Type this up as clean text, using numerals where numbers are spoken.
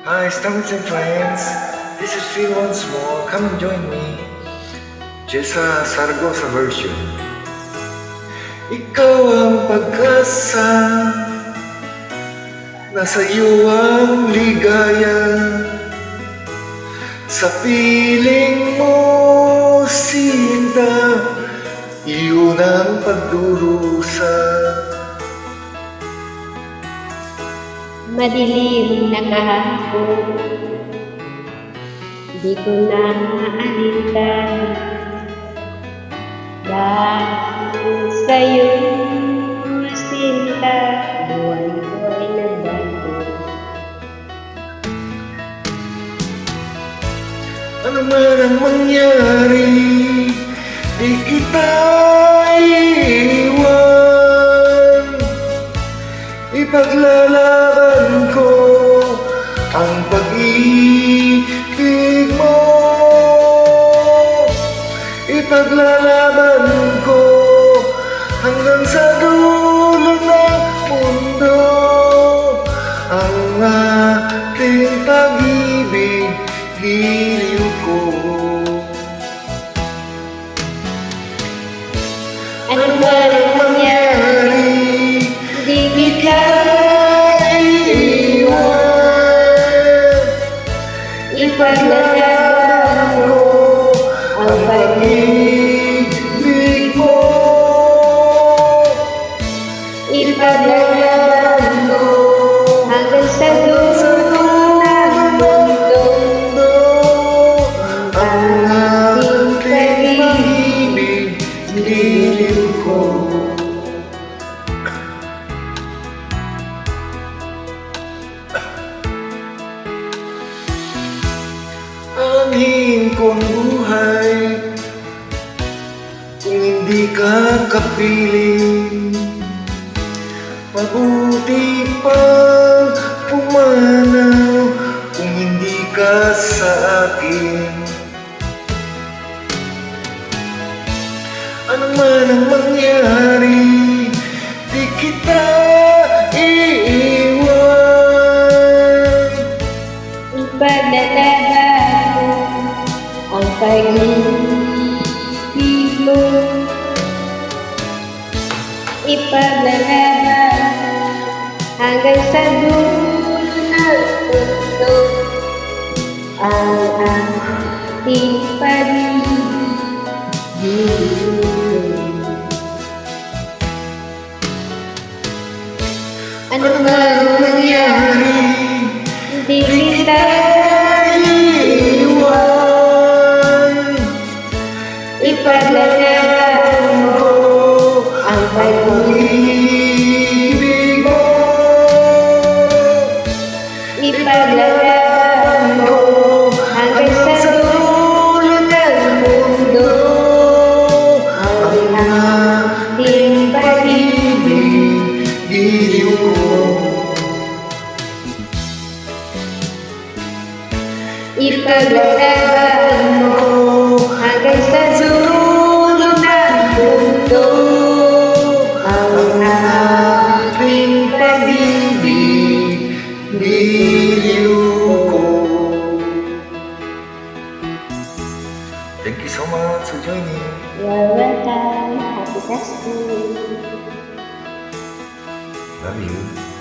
Hi, Stomachs and friends. This is Phil once more. Come and join me. Jessa Sargosa version. Ikaw ang pag-asa, nasa iyo ang ligaya. Sa piling mo, sinta, iyon ang pagdurusa. Madilim na kahapon, di ko na maalitan. Dahil sa'yo, sinta, buwan ko'y nagbago. Ano man ang mangyari, di kita iiwan. Ipaglalaban ko ang pag-ibig mo. Ipaglalaban ko hanggang sa dulo ng mundo ang ating pag-ibig, giliw ko. Ano man ang mangyari, di kita iiwan. Ipaglalaban ko ang pag-ibig mo. Ipaglalaban ko hanggang sa dulo ng mundo ang ating pag-ibig, giliw ko. Angin kong buhay, kung hindi ka kapiling, mabuti pang pumanaw kung hindi ka sa akin. Ano man ang mangyari, di kita iiwan. Ipaglalaban ko ang pag-ibig mo. Ipaglalaban hanggang sa dulo ng mundo ang ating pag-ibig. Ano man ang mangyari, hindi kita iiwan. ipaglalaban ko ang pag-ibig mo. Ipaglalaban ko hanggang sa dulo ng mundo ang ating pag-ibig, giliw ko. Ipaglalaban mo hanggang sa dulo ng mundo ang ating pag-ibig, giliw ko. Thank you so much for joining. You're welcome. Happy Thanksgiving. Love you.